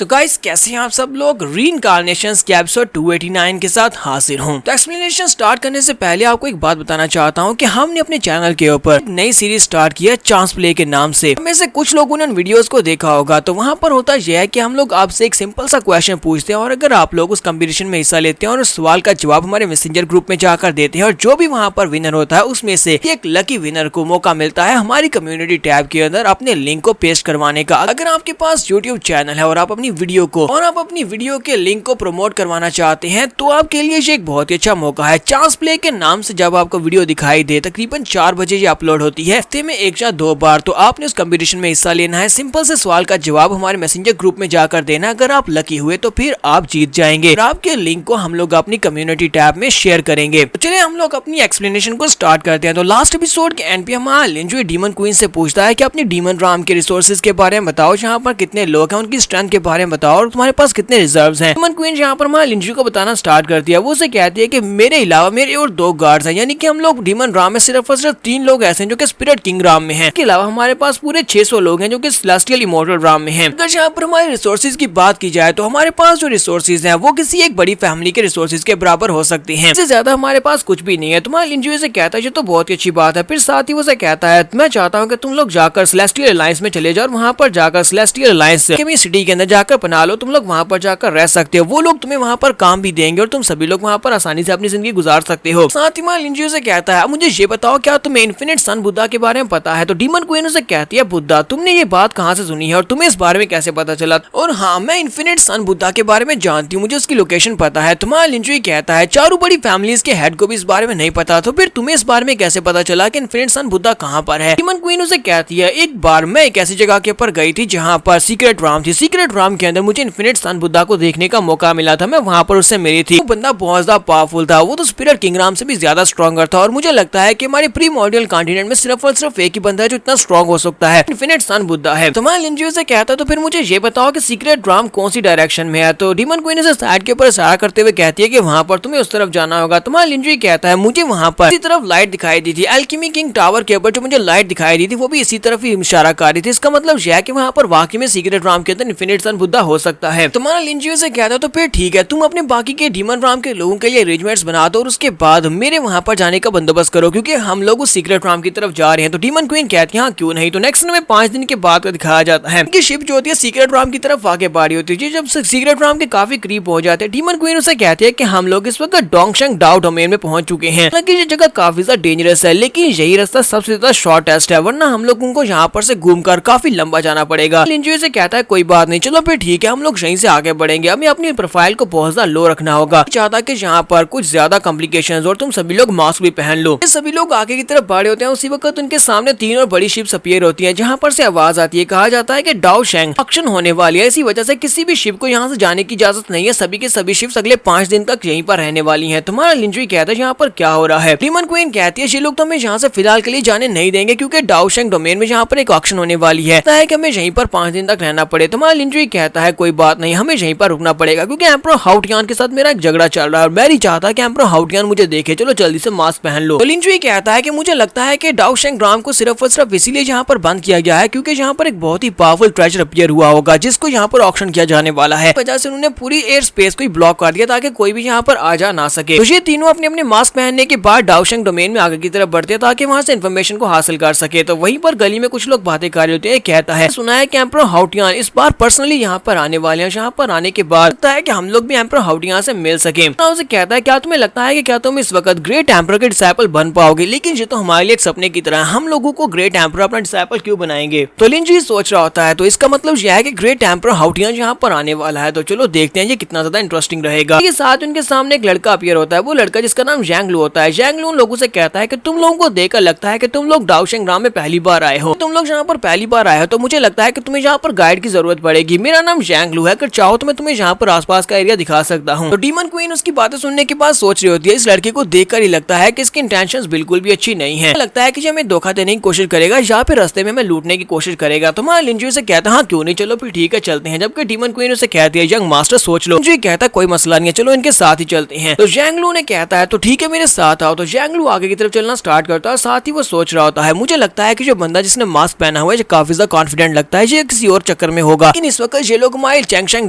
तो गाइस कैसे हैं आप सब लोग। रीइंकार्नेशंस के एपिसोड 289 के साथ हाजिर हूं। तो एक्सप्लेनेशन स्टार्ट करने से पहले आपको एक बात बताना चाहता हूं कि हमने अपने चैनल के ऊपर एक नई सीरीज स्टार्ट की है चांस प्ले के नाम से। में से कुछ लोगों ने उन वीडियोस को देखा होगा। तो वहां पर होता यह है कि हम लोग आपसे एक सिंपल सा क्वेश्चन पूछते हैं और अगर आप लोग उस कंपटीशन में हिस्सा लेते हैं और उस सवाल का जवाब हमारे मैसेंजर ग्रुप में जाकर देते हैं और जो भी वहां पर विनर होता है उसमें से एक लकी विनर को मौका मिलता है हमारी कम्युनिटी टैब के अंदर अपने लिंक को पेस्ट करवाने का। अगर आपके पास यूट्यूब चैनल है और आप अपनी वीडियो के लिंक को प्रमोट करवाना चाहते हैं तो आपके लिए ये एक बहुत ही अच्छा मौका है। चांस प्ले के नाम से जब आपको वीडियो दिखाई दे तकरीबन 4 बजे ये अपलोड होती है, हफ्ते में 1 या 2 बार। तो आपने उस कंपटीशन में हिस्सा लेना है। सिंपल से सवाल का जवाब हमारे मैसेंजर ग्रुप में जाकर देना। अगर आप लकी हुए तो फिर आप जीत जाएंगे। आपके लिंक को हम लोग अपनी कम्युनिटी टैब में शेयर करेंगे। तो चलिए हम लोग अपनी एक्सप्लेनेशन को स्टार्ट करते हैं। तो लास्ट एपिसोड के एंड पे हमारा लिंजुई डीमन क्वीन से पूछता है कि अपनी डीमन राम के रिसोर्सेज के बारे में बताओ, जहाँ पर कितने लोग हैं, उनकी स्ट्रेंथ के बारे में बताओ और तुम्हारे पास कितने रिजर्व्स हैं। डीमन क्वीन यहाँ पर हमारा लिंजुई को बताना स्टार्ट करती है। वो उसे कहती है कि मेरे अलावा मेरे और 2 गार्ड्स हैं, यानी कि हम लोग डीमन राम में सिर्फ और सिर्फ 3 लोग ऐसे हैं जो कि स्पिरिट किंग राम में हैं। इसके अलावा हमारे पास पूरे 600 लोग हैं जो कि सेलेस्टियल इमॉर्टल राम में हैं। अगर यहाँ पर हमारे रिसोर्सेज की बात की जाए तो हमारे पास जो रिसोर्सेज हैं वो किसी एक बड़ी फैमिली के रिसोर्सेज के बराबर हो सकते हैं। इससे ज्यादा हमारे पास कुछ भी नहीं है। तुम्हारा लिंजुई से कहता है ये तो बहुत ही अच्छी बात है। फिर साथ ही वो से कहता है मैं चाहता हूँ कि तुम लोग जाकर सेलेस्टियल अलायंस में चले जाओ और वहाँ पर जाकर सेलेस्टियल अलायंस सिटी के अंदर जाकर बना लो। तुम लोग वहाँ पर जाकर रह सकते हो। वो लोग तुम्हें वहाँ पर काम भी देंगे और तुम सभी लोग वहाँ पर आसानी से अपनी जिंदगी गुजार सकते हो। साथ ही हमारा लिंजुई से कहता है मुझे ये बताओ क्या तुम्हें इन्फिनिट सन बुद्धा के बारे में पता है। तो डीमन क्वीन उसे कहती है बुद्धा, तुमने ये बात कहाँ से सुनी है और तुम्हें इस बारे में कैसे पता चला। और हाँ, मैं इन्फिनिट सन बुद्धा के बारे में जानती हूँ, मुझे उसकी लोकेशन पता है। तुम्हारा लिंजुई कहता है चारों बड़ी फैमिलीज के हेड को भी इस बारे में नहीं पता, तो फिर तुम्हें इस बारे में कैसे पता चला कि इन्फिनिट सन बुद्धा कहाँ पर है। डीमन क्वीन उसे कहती है एक बार मैं एक ऐसी जगह के ऊपर गई थी जहाँ पर सीक्रेट राम थी। सीक्रेट राम के अंदर मुझे इन्फिनिट सन बुद्धा को देखने का मौका मिला था। मैं वहाँ पर उससे मिली थी। वो बंदा बहुत ज्यादा पावरफुल था। वो तो स्पिरिट किंग राम से भी ज्यादा स्ट्रॉन्गर था और मुझे लगता है कि हमारे प्रीमोर्डियल कॉन्टिनेंट में सिर्फ और सिर्फ एक ही बंदा है जो इतना स्ट्रॉन्ग हो सकता है, इन्फिनिट सन बुद्धा है। तो मैं लिंजुई से कहता तो फिर मुझे ये बताओ कि सीक्रेट राम कौन सी डायरेक्शन में है। तो डीमन क्वीन इसे साइड के ऊपर इशारा करते हुए कहती है कि वहाँ पर तुम्हें उस तरफ जाना होगा। तुम्हारा लिंजुई कहता है मुझे वहाँ पर इसी तरफ लाइट दिखाई दी थी। एल्केमी किंग टावर के ऊपर जो मुझे लाइट दिखाई दी थी वो भी इसी तरफ ही इशारा कर रही थी। इसका मतलब यह है कि वहाँ पर वाकई में सीक्रेट राम के अंदर इन्फिनिट सन बुद्धा हो सकता है। तुम्हारा लिंजुई से कहता तो फिर ठीक है, तुम अपने बाकी के डीमन राम के लोगों के लिए अरेंजमेंट्स बना दो और उसके बाद मेरे वहाँ पर जाने का बंदोबस्त करो क्योंकि हम लोग उस सीक्रेट राम की तरफ जा रहे हैं। तो डीमन क्वीन कहती है हाँ क्यों नहीं। तो नेक्स्ट में 5 दिन के बाद दिखाया जाता है कि शिप जो होती है सीक्रेट राम की तरफ आगे बढ़ी होती है। जब सीक्रेट राम के काफी करीब पहुंच जाते हैं, डीमन क्वीन उसे कहती है कि हम लोग इस वक्त डोंगशंग डाउ डोमेन में पहुंच चुके हैं। हालांकि ये जगह काफी ज्यादा डेंजरस है लेकिन यही रास्ता सबसे ज्यादा शॉर्टेस्ट है, वरना हम लोगों को यहाँ पर से घूमकर काफी लंबा जाना पड़ेगा। लिंजुई से कहता है कोई बात नहीं, चलो फिर ठीक है, हम लोग यहीं से आगे बढ़ेंगे। हमें अपनी प्रोफाइल को बहुत ज्यादा लो रखना होगा। चाहता कि यहाँ पर कुछ ज्यादा कॉम्प्लिकेशंस और तुम सभी लोग मास्क भी पहन लो। सभी लोग आगे की तरफ बढ़े होते हैं। उसी वक्त उनके सामने 3 और बड़ी शिप्स अपीयर होती हैं जहाँ पर से आवाज आती है। कहा जाता है कि डाउ शेंग ऑक्शन होने वाली है, इसी वजह से किसी भी शिप को यहाँ से जाने की इजाजत नहीं है। सभी के सभी शिप्स अगले 5 दिन तक यहीं पर रहने वाली हैं। तुम्हारा लिंजुई कहता है यहाँ पर क्या हो रहा है। डीमन क्वीन कहती है ये लोग तो हमें यहाँ से फिलहाल के लिए जाने नहीं देंगे क्योंकि डाउ शेंग डोमेन में यहाँ पर एक ऑक्शन होने वाली है कि हमें यहीं पर 5 दिन तक रहना पड़े। तुम्हारा लिंजुई कहता है कोई बात नहीं, हमें यहीं पर रुकना पड़ेगा क्योंकि एम्परर हाउटियान के साथ मेरा एक झगड़ा चल रहा है और मैं नहीं चाहता कि एम्परर हाउटियान मुझे देखे। चलो जल्दी से मास्क पहन लो। तो लिंजुई कहता है कि मुझे लगता है कि डाउ शेंग राम को सिर्फ और सिर्फ इसीलिए यहाँ पर बंद किया गया है क्योंकि यहाँ पर एक बहुत ही पावरफुल ट्रेजर अपीयर हुआ होगा जिसको यहाँ पर ऑक्शन किया जाने वाला है। वजह से उन्होंने पूरी एयर स्पेस को ब्लॉक कर दिया ताकि कोई भी यहाँ पर आ जा ना सके। तो ये तीनों अपने अपने मास्क पहनने के बाद डाउ शेंग डोमेन में आगे की तरफ बढ़ते ताकि वहाँ से इन्फॉर्मेशन को हासिल कर सके। तो वहीं पर गली में कुछ लोग बातें कर रहे होते हैं। कहता है सुना है कि एम्परर हाउटियान इस बार पर्सनली यहाँ पर आने वाले हैं। यहाँ पर आने के बाद लगता है कि हम लोग भी एम्परर हाउटियान से मिल सके। उसे कहता है क्या तुम्हें लगता है कि क्या तुम इस वक्त ग्रेट एम्परर के डिसाइपल बन पाओगे। लेकिन ये तो हमारे लिए एक सपने की तरह, हम लोगों को ग्रेट एम्परर अपना डिसाइपल क्यों बनाएंगे। तो लिंजुई सोच रहा होता है तो इसका मतलब यह है कि ग्रेट एम्परर हाउटियान यहाँ पर आने वाला है। तो चलो देखते हैं ये कितना ज्यादा इंटरेस्टिंग रहेगा। ये साथ उनके सामने एक लड़का अपीयर होता है। वो लड़का जिसका नाम जैंग लू होता है। जैंग लू उन लोगों से कहता है कि तुम लोगों को देखकर लगता है कि तुम लोग डाउ शेंग राम में पहली बार आए हो। तुम लोग यहाँ पर पहली बार आए हो तो मुझे लगता है कि तुम्हें यहाँ पर गाइड की जरूरत पड़ेगी। मेरा नाम जैंग लू है, अगर चाहो तो मैं तुम्हें यहाँ पर आसपास का एरिया दिखा सकता हूँ। तो डीमन क्वीन उसकी बातें सुनने के बाद सोच रही होती है इस लड़के को देखकर ही लगता है कि इसकी इंटेंशंस बिल्कुल भी अच्छी नहीं है। लगता है कि ये हमें धोखा देने की कोशिश करेगा या फिर रास्ते में हमें लूटने की कोशिश करेगा। तो मैं लिंजुई से कहता हाँ क्यों नहीं, चलो फिर ठीक है चलते हैं। जबकि डीमन क्वीन उसे कहती है यंग मास्टर सोच लो। लिंजुई कहता है कोई मसला नहीं है, चलो इनके साथ ही चलते हैं। तो जैंग लू ने कहता है तो ठीक है मेरे साथ आओ। तो जैंग लू आगे की तरफ चलना स्टार्ट करता है। साथ ही वो सोच रहा होता है मुझे लगता है कि जो बंदा जिसने मास्क पहना हुआ है काफी ज्यादा कॉन्फिडेंट लगता है, ये किसी और चक्कर में होगा। लेकिन इस वक्त ये लोग हमारे चैंगशेंग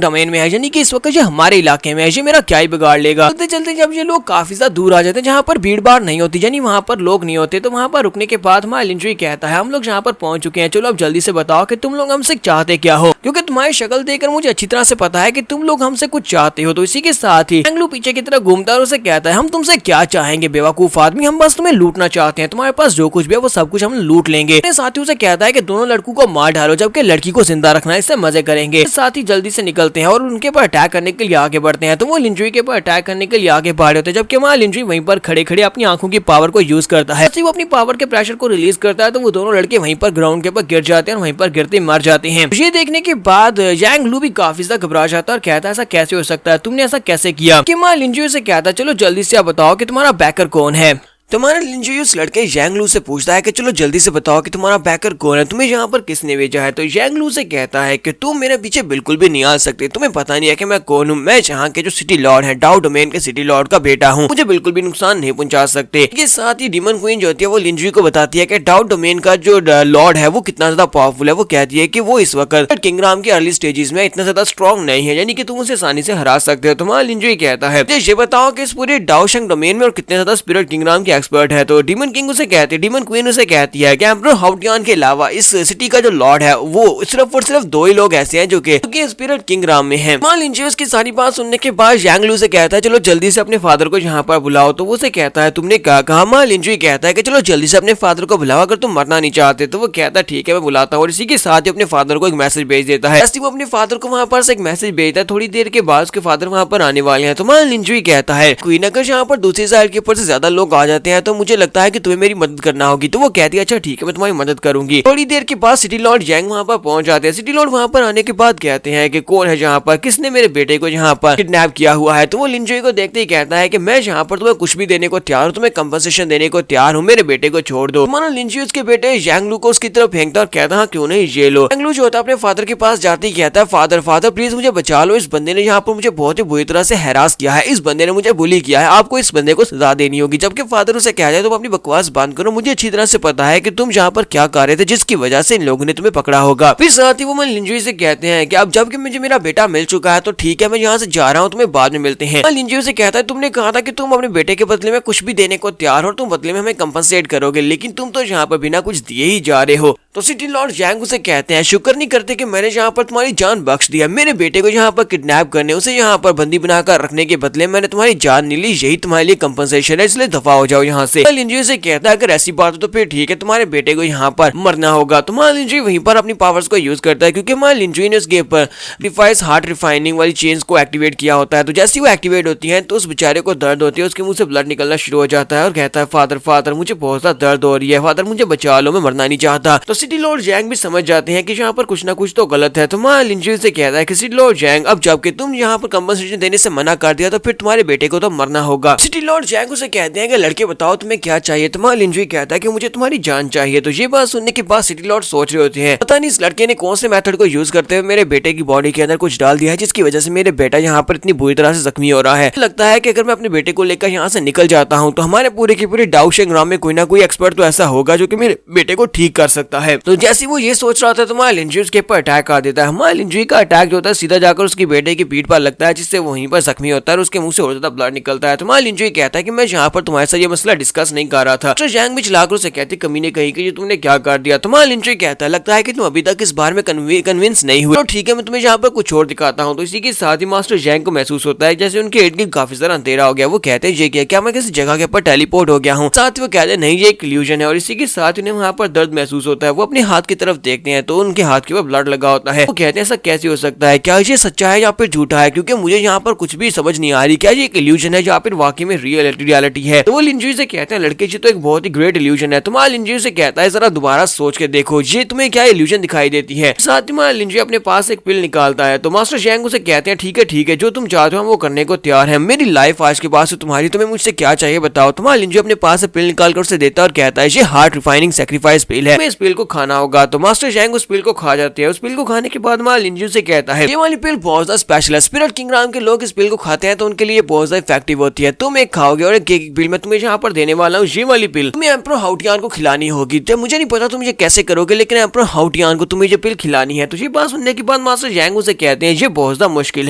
डोमेन में है, यानी कि इस वक्त ये हमारे इलाके में है, ये मेरा क्या ही बिगाड़ लेगा। चलते चलते जब ये लोग काफी ज्यादा दूर आ जाते हैं जहाँ पर भीड़ भाड़ नहीं होती, यानी वहाँ पर लोग नहीं होते, तो वहाँ पर रुकने के बाद हमारा लिंजुई कहता है हम लोग यहाँ पर पहुंच चुके हैं, चलो अब जल्दी से बताओ कि तुम लोग हमसे चाहते क्या हो, क्योंकि तुम्हारी शक्ल देखकर मुझे अच्छी तरह से पता है कि तुम लोग हमसे कुछ चाहते हो। तो इसी के साथ ही एंग्लू पीछे की तरफ घूमता है और उसे कहता है हम तुमसे क्या चाहेंगे बेवकूफ आदमी, हम बस तुम्हें लूटना चाहते हैं, तुम्हारे पास जो कुछ भी है वो सब कुछ हम लूट लेंगे। साथ ही उसे कहता है कि दोनों लड़कों को मार डालो जबकि लड़की को जिंदा रखना, इससे मजे करेंगे। साथ ही जल्दी से निकलते हैं और उनके ऊपर अटैक करने के लिए आगे बढ़ते हैं। तो वो लिंजुई के ऊपर अटैक करने के लिए आगे बढ़ होते हैं, जबकि वहाँ लिंजुई वहीं पर खड़े खड़े अपनी आंखों की पावर को यूज करता है। वो अपनी पावर के प्रेशर को रिलीज करता है तो वो दोनों लड़के वहीं पर ग्राउंड के ऊपर गिर जाते हैं और वहीं पर गिरते मर जाते हैं। ये देखने के बाद यांग लू भी काफी ज्यादा घबरा जाता है और कहता है ऐसा कैसे हो सकता है, तुमने ऐसा कैसे किया। कि माँ लिंजुई से कहता है चलो जल्दी से आप बताओ कि तुम्हारा बैकर कौन है। तुम्हारा लिंजुई उस लड़के यांग लू से पूछता है कि चलो जल्दी से बताओ कि तुम्हारा बैकर कौन है, तुम्हें यहाँ पर किसने भेजा है। तो यांग लू से कहता है कि तुम मेरे पीछे बिल्कुल भी नहीं आ सकते, तुम्हें पता नहीं है कि मैं कौन हूँ, मैं यहाँ के जो सिटी लॉर्ड है, डाउ डोमेन के सिटी लॉर्ड का बेटा हूँ, मुझे बिल्कुल भी नुकसान नहीं पहुंचा सकते। इसके साथ ही डीमन क्वीन जो होती है वो लिंजुई को बताती है कि डाउ डोमेन का जो लॉर्ड है वो कितना ज्यादा पावरफुल है। वो कहती है कि वो इस वक्त किंगडम के अर्ली स्टेजेस में इतना ज्यादा स्ट्रॉन्ग नहीं है, यानी कि तुम उसे आसानी से हरा सकते हो। तुम्हारा लिंजुई कहता है ये बताओ कि इस पूरे डाओशेंग डोमेन में और कितने ज्यादा स्पिरिट किंगडम के एक्सपर्ट है। तो डीमन किंग उसे कहती है, डीमन क्वीन उसे कहती है कि एम्परर हाउटियान के अलावा इस सिटी का जो लॉर्ड है वो सिर्फ और सिर्फ दो ही लोग ऐसे हैं जो कि स्पिरिट किंगडम में हैं। मान लीजिए उसकी सारी बात सुनने के बाद यांग लू से कहता है चलो जल्दी से अपने फादर को यहाँ पर बुलाओ। तो वो से कहता है तुमने क्या कहा। मान लिंजुई कहता है कि चलो जल्दी से अपने फादर को बुलाओ, अगर तुम मरना नहीं चाहते। तो वो कहता है ठीक है मैं बुलाता हूँ, और इसी के साथ ही अपने फादर को एक मैसेज भेज देता है। वो अपने फादर को वहाँ पर से एक मैसेज भेजता है, थोड़ी देर के बाद उसके फादर वहाँ पर आने वाले हैं। तो मान लिंजुई कहता है क्वीन अगर यहाँ पर दूसरी साइड के ऊपर से ज्यादा लोग आ जाते हैं तो मुझे लगता है कि तुम्हें मेरी मदद करना होगी। तो वो कहती है अच्छा ठीक है मैं तुम्हारी मदद करूंगी। थोड़ी देर के बाद सिटी लॉर्ड यांग वहाँ पर पहुंच जाते हैं। सिटी लॉर्ड वहाँ पर आने के बाद कहते हैं कि कौन है यहाँ पर, किसने मेरे बेटे को यहाँ पर किडनैप किया हुआ है। तो वो लिंजुई को देखते ही कहता है कि मैं यहाँ पर तुम्हें कुछ भी देने को तैयार हूँ, तुम्हें कंपनसेशन देने को तैयार हूँ, मेरे बेटे को छोड़ दो। मानो लिंजुई उसके बेटे यांग लू को उसकी तरफ फेंकता और कहता है क्यों नहीं ये लो। यांग लू जो होता है अपने फादर के पास जाते ही कहता है फादर फादर प्लीज मुझे बचा लो, इस बंदे ने यहाँ पर मुझे बहुत ही बुरी तरह से हैरास किया है, इस बंदे ने मुझे बुली किया है, आपको इस बंदे को सजा देनी होगी। जबकि फादर उसे कह जाए तुम अपनी बकवास बंद करो, मुझे अच्छी तरह से पता है कि तुम यहाँ पर क्या कर रहे थे जिसकी वजह से इन लोगों ने तुम्हें पकड़ा होगा। फिर साथ ही वो मन लिंजुई से कहते हैं कि अब जबकि मुझे मेरा बेटा मिल चुका है तो ठीक है मैं यहाँ से जा रहा हूँ, तुम्हें बाद में मिलते हैं। लिंजुई से कहता है तुमने कहा था कि तुम अपने बेटे के बदले में कुछ भी देने को तैयार हो, तुम बदले में हमें कंपनसेट करोगे, लेकिन तुम तो यहाँ पर बिना कुछ दिए ही जा रहे हो। तो सिटी लॉर्ड यांग उसे कहते हैं शुक्र नहीं करते कि मैंने यहाँ पर तुम्हारी जान बख्श दिया, मेरे बेटे को यहाँ पर किडनैप करने उसे यहाँ पर बंदी बनाकर रखने के बदले मैंने तुम्हारी जान नहीं ली, यही तुम्हारे लिए कंपनसेशन है, इसलिए दफा हो जाओ यहाँ से। लिंजुई से कहता है अगर ऐसी बात हो तो फिर ठीक है तुम्हारे बेटे को यहाँ पर मरना होगा। तो मान लिंजुई वहीं पर अपनी पावर्स को यूज करता है क्योंकि मान लिंजुई ने उसके ऊपर डिवाइस हार्ट रिफाइनिंग वाली चेंज को एक्टिवेट किया होता है। तो जैसे वो एक्टिवेट होती है तो उस बेचारे को दर्द होती है, उसके मुंह से ब्लड निकलना शुरू हो जाता है और कहता है फादर फादर मुझे बहुत ज्यादा दर्द हो रही है, फादर मुझे बचा लो, मैं मरना नहीं चाहता। तो सिटी लॉर्ड यांग भी समझ जाते हैं कि यहाँ पर कुछ ना कुछ तो गलत है। तो मान लिंजुई से कहता है कि सिटी लॉर्ड यांग अब जबकि तुम यहाँ पर कंपनसेशन देने से मना कर दिया तो फिर तुम्हारे बेटे को तो मरना होगा। सिटी लॉर्ड यांग उसे कहते हैं कि लड़के बताओ तुम्हें क्या चाहिए। तो मान लिंजुई कहता है कि मुझे तुम्हारी जान चाहिए। तो ये बात सुनने के बाद सिटी लॉर्ड सोच रहे होते हैं पता नहीं इस लड़के ने कौन से मेथड को यूज करते हुए मेरे बेटे की बॉडी के अंदर कुछ डाल दिया है जिसकी वजह से मेरे बेटा यहाँ पर इतनी बुरी तरह से जख्मी हो रहा है। लगता है कि अगर मैं अपने बेटे को लेकर यहाँ से निकल जाता हूँ तो हमारे पूरे की पूरे डाओशेंग ग्राम में कोई ना कोई एक्सपर्ट तो ऐसा होगा जो कि मेरे बेटे को ठीक कर सकता है। तो जैसे वो ये सोच रहा था तो हमारे लिंजुई उसके ऊपर अटैक कर देता है। हमारे लिंजुई का अटैक जो होता है सीधा जाकर उसकी बेटे की पीठ पर लगता है जिससे वहीं पर जख्मी होता है और उसके मुंह से और ज्यादा ब्लड निकलता है। तो हमारे लिंजुई कहता है कि मैं यहाँ पर तुम्हारे साथ ये मसला डिस्कस नहीं कर रहा था। तो यांग भी चलाकर उसे कहती कमीने कही कि तुमने क्या कर दिया। तो हमारे लिंजुई कहता है लगता है कि तुम अभी तक इस बार में कन्विंस नहीं हुए, तो ठीक है मैं तुम्हें यहाँ पर कुछ और दिखाता हूँ। तो इसी के साथ ही मास्टर यांग को महसूस होता है जैसे उनके इर्द गिर्द काफी सारा अंधेरा हो गया। वो कहते हैं ये क्या मैं किसी जगह के ऊपर टेलीपोर्ट हो गया हूँ। साथ ही वो कहते हैं नहीं ये एक इल्यूजन है। और इसी के साथ उन्हें वहाँ पर दर्द महसूस होता है। वो अपने हाथ की तरफ देखते हैं तो उनके हाथ के ऊपर ब्लड लगा होता है। वो कहते हैं ऐसा कैसे हो सकता है, क्या ये सच्चा है या फिर झूठा है, क्योंकि मुझे यहाँ पर कुछ भी समझ नहीं आ रही, क्या ये एक इल्यूजन है या फिर वाकई में रियलिटी है। तो वो लिंजुई से कहते हैं लड़के जी तो एक बहुत ही ग्रेट इल्यूजन है। तुम्हारा लिंजुई से कहता है जरा दोबारा सोच के देखो ये तुम्हें क्या इल्यूजन दिखाई देती है। साथ ही हमारा लिंजुई अपने पास एक पिल निकालता है। तो मास्टर यांग उसे कहते हैं ठीक है जो तुम चाहते हो हम वो करने को तैयार है, मेरी लाइफ आज के बाद से तुम्हारी, तुम्हें मुझसे क्या चाहिए बताओ। तुम्हारा लिंजुई अपने पास से पिल निकाल कर उसे देता है और कहता है ये हार्ट रिफाइनिंग सैक्रिफाइस पिल है, इस पिल को खाना होगा। तो मास्टर यांग उस पिल को खा जाते हैं। उस पिल को खाने के बाद हमारा लिंजुई से कहता है ये वाली पिल बहुत ज्यादा स्पेशल है, स्पिरिट किंगडम के लोग इस पिल को खाते हैं तो उनके लिए बहुत ज्यादा इफेक्टिव होती है, तुम एक खाओगे और एक पिल मैं तुम्हें यहाँ पर देने वाला हूँ ये वाली पिल, तुम्हें एम्परर हाउटियान को खिलानी होगी। तो मुझे नहीं पता तुम ये कैसे करोगे, लेकिन एम्परर हाउटियान को तुम्हें ये पिल खिलानी है। तो ये बात सुनने के बाद मास्टर जैंग से कहते हैं ये बहुत ज्यादा मुश्किल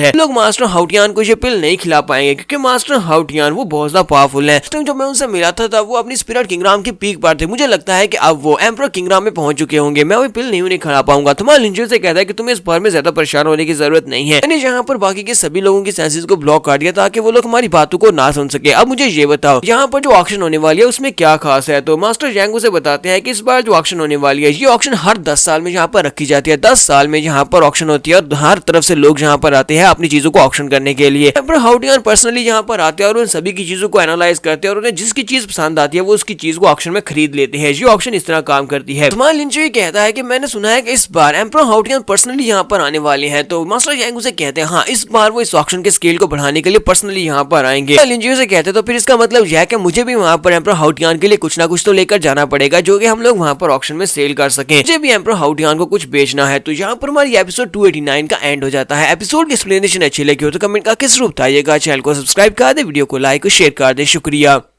है, लोग मास्टर हाउटियान को ये पिल नहीं खिला पाएंगे क्योंकि मास्टर हाउटियान वो बहुत ज्यादा पावरफुल है। तो जब मैं उनसे मिला था तब वो अपनी स्पिरिट किंगडम की पीक पर थे। मुझे लगता है कि अब वो एम्परर किंगडम में पहुंच चुके होंगे, मैं वो पिल नहीं खिला पाऊंगा। तुम्हारा लिंजो से कहता है कि तुम्हें इस बार में ज्यादा परेशान होने की जरूरत नहीं है। मैंने यहाँ पर बाकी के सभी लोगों की सेंसेस को ब्लॉक कर दिया ताकि वो लोग हमारी बातों को ना सुन सके। अब मुझे ये बताओ यहाँ पर जो ऑक्शन होने वाली है उसमें क्या खास है। तो मास्टर जैंगो से बताते हैं कि इस बार जो ऑक्शन होने वाली है ये ऑक्शन हर 10 साल में यहाँ पर रखी जाती है। 10 साल में यहाँ पर ऑक्शन होती है और हर तरफ से लोग यहाँ पर आते हैं अपनी चीजों को ऑक्शन करने के लिए। एम्परर हाउटियान पर्सनली यहाँ पर आते हैं और उन सभी की चीजों को एनालाइज करते हैं और उन्हें जिसकी चीज पसंद आती है वो उसकी चीज को ऑक्शन में खरीद लेते हैं। ये ऑक्शन इस तरह काम करती है। तुम्हारा लिंचो ये कहता है कि मैंने सुना है कि इस बार एम्परर हाउटियान पर्सनली यहाँ पर आने वाले हैं। तो मास्टर जैंगो से कहते हैं हाँ इस बार वो इस ऑक्शन के स्केल को बढ़ाने के लिए पर्सनली यहाँ पर आएंगे। लिंचो से कहते हैं तो फिर इसका मतलब यह है कि मुझे भी वहाँ पर एम्परर हाउटियान के लिए कुछ ना कुछ तो लेकर जाना पड़ेगा जो कि हम लोग वहाँ पर ऑक्शन में सेल कर सकें। मुझे भी एम्परर हाउटियान को कुछ बेचना है। तो यहाँ पर हमारी एपिसोड 289 का एंड हो जाता है। एपिसोड की एक्सप्लेनेशन अच्छी लगी हो तो कमेंट करके जरूर बताइएगा। चैनल को सब्सक्राइब कर दे, वीडियो को लाइक और शेयर कर दे। शुक्रिया।